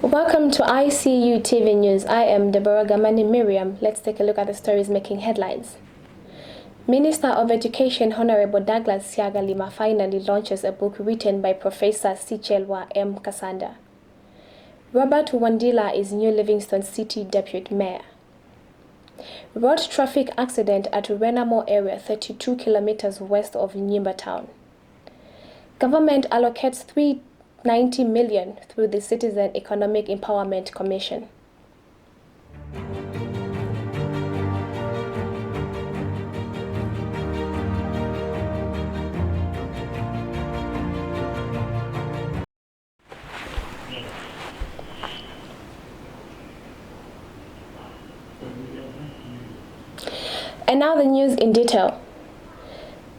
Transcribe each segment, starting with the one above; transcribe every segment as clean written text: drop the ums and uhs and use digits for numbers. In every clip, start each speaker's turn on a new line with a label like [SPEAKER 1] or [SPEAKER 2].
[SPEAKER 1] Welcome to ICU TV News. I am Deborah Gamani Miriam. Let's take a look at the stories making headlines. Minister of Education Honorable Douglas Siagalima finally launches a book written by Professor Sichelwa M. Kasanda. Robert Wandila is new Livingston City Deputy Mayor. Road traffic accident at Renamo area 32 kilometers west of Nyimba town. Government allocates 390 million through the Citizen Economic Empowerment Commission. And now the news in detail.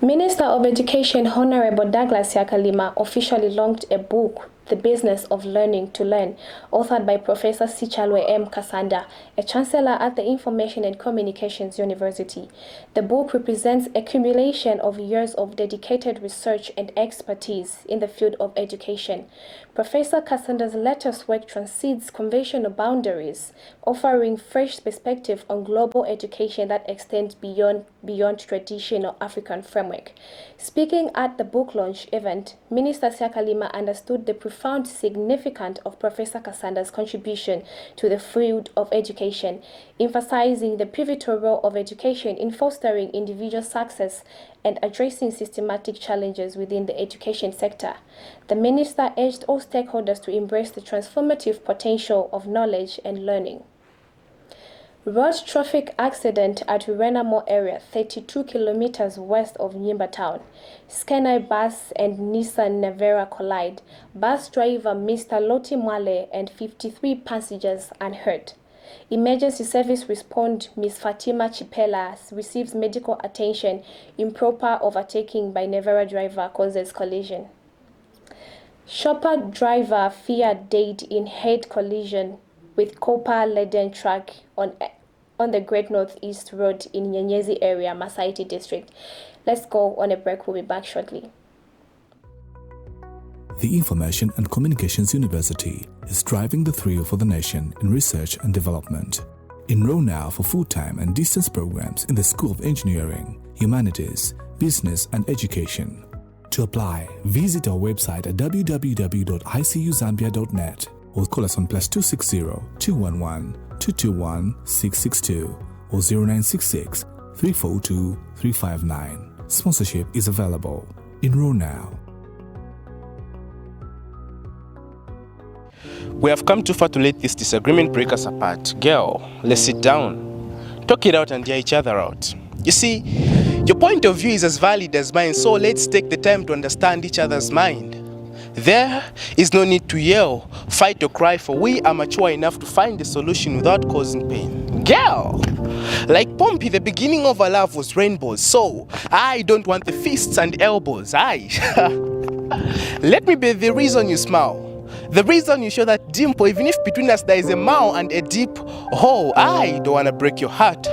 [SPEAKER 1] Minister of Education Honorable Douglas Siagalima officially launched a book, The Business of Learning to Learn, authored by Professor Sichelwa M. Kasanda, a chancellor at the Information and Communications University. The book represents a accumulation of years of dedicated research and expertise in the field of education. Professor Kasanda's latest work transcends conventional boundaries, offering fresh perspective on global education that extends beyond traditional African framework. Speaking at the book launch event, Minister Siagalima understood the profound significance of Professor Kasanda's contribution to the field of education, emphasizing the pivotal role of education in fostering individual success and addressing systematic challenges within the education sector. The minister urged all stakeholders to embrace the transformative potential of knowledge and learning. Road traffic accident at Renamo area 32 kilometers west of Nyimba town. Scanai bus and Nissan Navara collide. Bus driver Mr. Loti Mwale and 53 passengers unhurt. Emergency service respond Ms. Fatima Chipela receives medical attention. Improper overtaking by Navara driver causes collision. Shopper driver feared dead in head collision with copper-laden truck on the Great Northeast Road in Nyenyezi area, Masaiti district. Let's go on a break. We'll be back shortly.
[SPEAKER 2] The Information and Communications University is driving the thrill for the nation in research and development. Enroll now for full-time and distance programs in the School of Engineering, Humanities, Business and Education. To apply, visit our website at www.icuzambia.net or call us on +260 211 221 662 or 0966 342 359. Sponsorship is available. Enroll now.
[SPEAKER 3] We have come too far to let this disagreement break us apart. Girl, let's sit down, talk it out and hear each other out. You see, your point of view is as valid as mine, so let's take the time to understand each other's mind. There is no need to yell, fight or cry, for we are mature enough to find a solution without causing pain. Girl, like Pompey, the beginning of our love was rainbows, so I don't want the fists and elbows. Let me be the reason you smile, the reason you show that dimple, even if between us there is a mouth and a deep hole. I don't want to break your heart,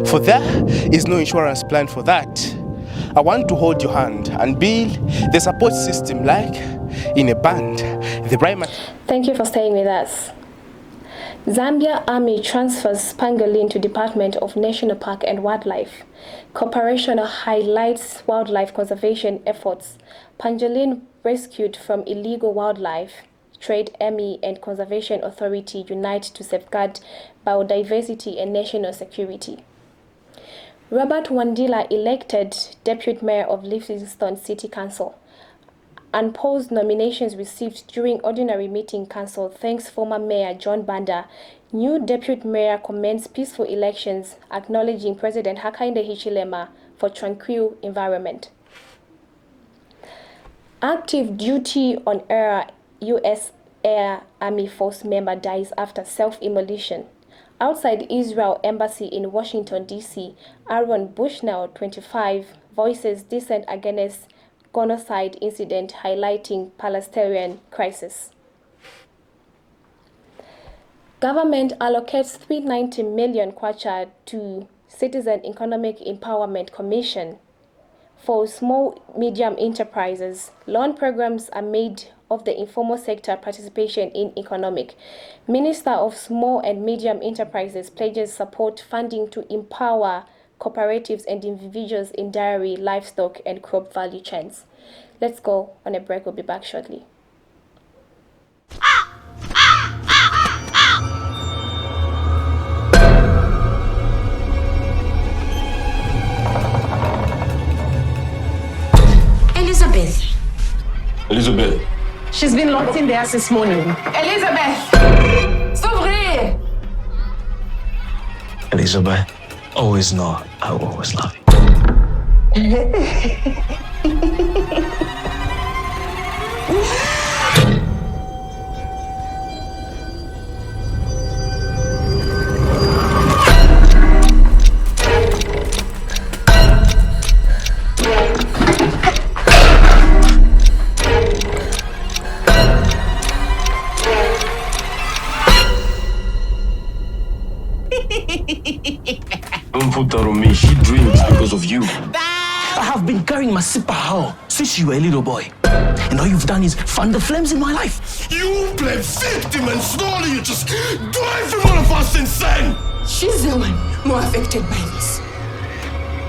[SPEAKER 3] for there is no insurance plan for that. I want to hold your hand and build the support system like in a band.
[SPEAKER 1] Thank you for staying with us. Zambia Army transfers pangolin to Department of National Park and Wildlife. Cooperation highlights wildlife conservation efforts. Pangolin rescued from illegal wildlife. Trade, Army and Conservation Authority unite to safeguard biodiversity and national security. Robert Wandila elected Deputy Mayor of Livingston City Council. Unopposed nominations received during ordinary meeting cancelled. Thanks former Mayor John Banda. New Deputy Mayor commends peaceful elections, acknowledging President Hakainde Hichilema for tranquil environment. Active duty on air U.S. Air Army Force member dies after self-immolation. Outside Israel Embassy in Washington, D.C., Aaron Bushnell, 25, voices dissent against genocide incident highlighting Palestinian crisis. Government allocates 390 million kwacha to Citizen Economic Empowerment Commission for small medium enterprises. Loan programs are made of the informal sector participation in economic. Minister of Small and Medium Enterprises pledges support funding to empower cooperatives and individuals in dairy, livestock, and crop value chains. Let's go on a break. We'll be back shortly.
[SPEAKER 4] Elizabeth.
[SPEAKER 5] She's been locked in there since morning. Elizabeth! S'ouvrir!
[SPEAKER 4] Elizabeth, always know I will always love you. Don't put that on me. She drinks because of you. I have been carrying my sipper how since you were a little boy. And all you've done is fan the flames in my life.
[SPEAKER 6] You play victim and slowly you just drive all of us insane.
[SPEAKER 5] She's the one more affected by this.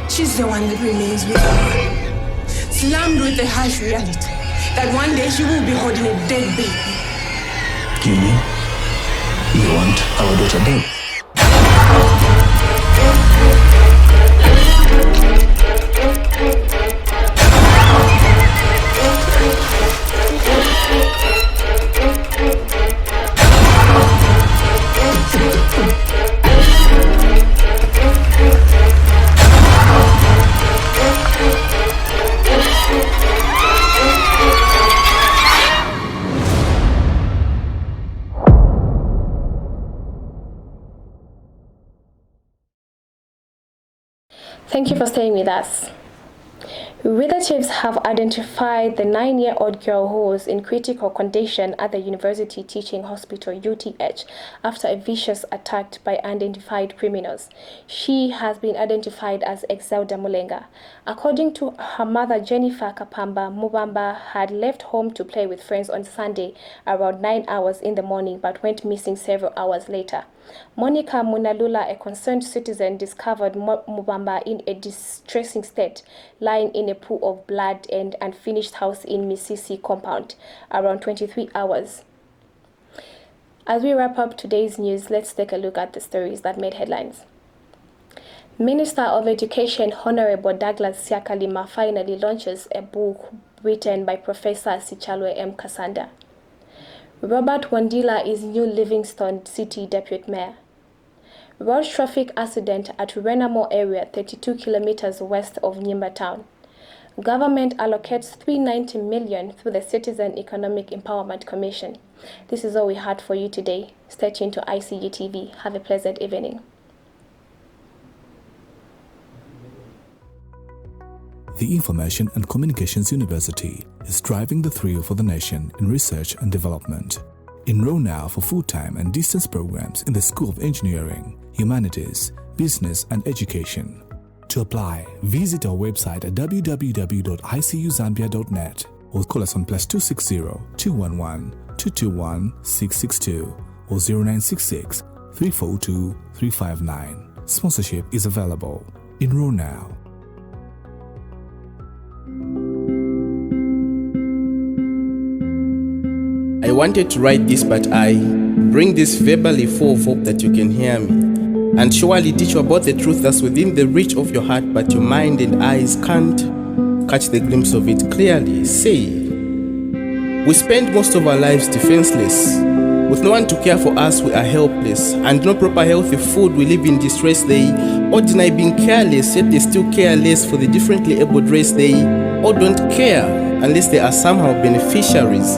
[SPEAKER 5] She's the one that remains with her, slammed with the harsh reality that one day she will be holding a dead baby.
[SPEAKER 4] You mean you want our daughter dead?
[SPEAKER 1] Thank you for staying with us. Relatives have identified the 9-year-old girl who was in critical condition at the University Teaching Hospital UTH after a vicious attack by unidentified criminals. She has been identified as Exelda Mulenga. According to her mother, Jennifer Kapamba, Mubamba had left home to play with friends on Sunday around 9 hours in the morning but went missing several hours later. Monica Munalula, a concerned citizen, discovered Mubamba in a distressing state, lying in a pool of blood and unfinished house in Misisi compound, around 23 hours. As we wrap up today's news, let's take a look at the stories that made headlines. Minister of Education Honorable Douglas Siakalima finally launches a book written by Professor Sichalwe M. Kasanda. Robert Wandila is new Livingston City Deputy Mayor. Road traffic accident at Renamo area, 32 kilometers west of Nyimba town. Government allocates 390 million through the Citizen Economic Empowerment Commission. This is all we had for you today. Stay tuned to ICU TV. Have a pleasant evening.
[SPEAKER 2] The Information and Communications University is driving the thrill for the nation in research and development. Enroll now for full-time and distance programs in the School of Engineering, Humanities, Business and Education. To apply, visit our website at www.icuzambia.net or call us on +260 211 221 662 or 0966 342 359. Sponsorship is available. Enroll now.
[SPEAKER 3] I wanted to write this, but I bring this verbally full of hope that you can hear me, and surely teach you about the truth that's within the reach of your heart, but your mind and eyes can't catch the glimpse of it clearly. Say, we spend most of our lives defenseless. With no one to care for us, we are helpless, and no proper healthy food, we live in distress. They all deny being careless, yet they still care less for the differently abled race. They all don't care unless they are somehow beneficiaries.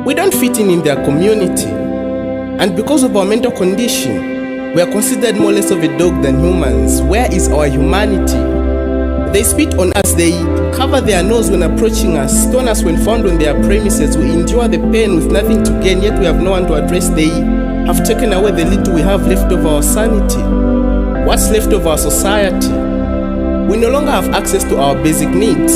[SPEAKER 3] We don't fit in their community, and because of our mental condition, we are considered more or less of a dog than humans. Where is our humanity? They spit on us, they cover their nose when approaching us, stone us when found on their premises. We endure the pain with nothing to gain, yet we have no one to address. They have taken away the little we have left of our sanity. What's left of our society? We no longer have access to our basic needs.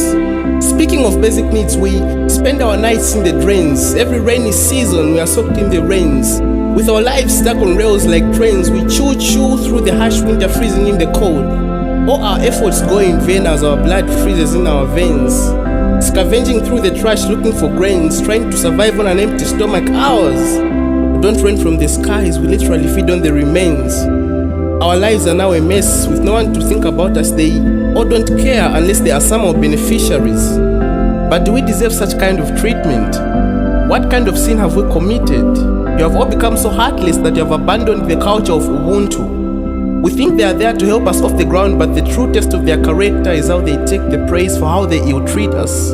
[SPEAKER 3] Speaking of basic needs, we spend our nights in the drains. Every rainy season, we are soaked in the rains. With our lives stuck on rails like trains, we chew through the harsh winter, freezing in the cold. All our efforts go in vain as our blood freezes in our veins. Scavenging through the trash looking for grains, trying to survive on an empty stomach. Hours don't rain from the skies, we literally feed on the remains. Our lives are now a mess with no one to think about us. They all don't care unless they are somehow beneficiaries. But do we deserve such kind of treatment? What kind of sin have we committed? You have all become so heartless that you have abandoned the culture of Ubuntu. We think they are there to help us off the ground, but the true test of their character is how they take the praise for how they ill-treat us.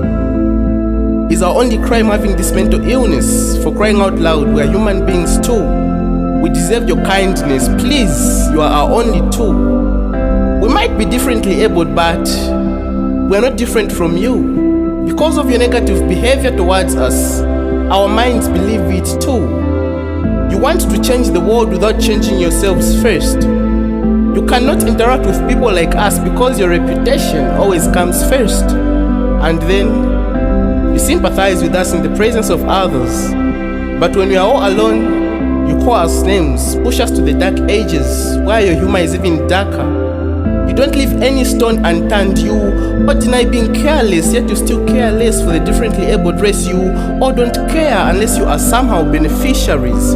[SPEAKER 3] Is our only crime having this mental illness? For crying out loud, we are human beings too. We deserve your kindness. Please, you are our only tool. We might be differently abled, but we are not different from you. Because of your negative behavior towards us, our minds believe it too. You want to change the world without changing yourselves first. You cannot interact with people like us because your reputation always comes first. And then you sympathize with us in the presence of others. But when we are all alone, you call us names, push us to the dark ages, where your humor is even darker. You don't leave any stone unturned. You or deny being careless, yet you still care less for the differently abled race. You or don't care unless you are somehow beneficiaries.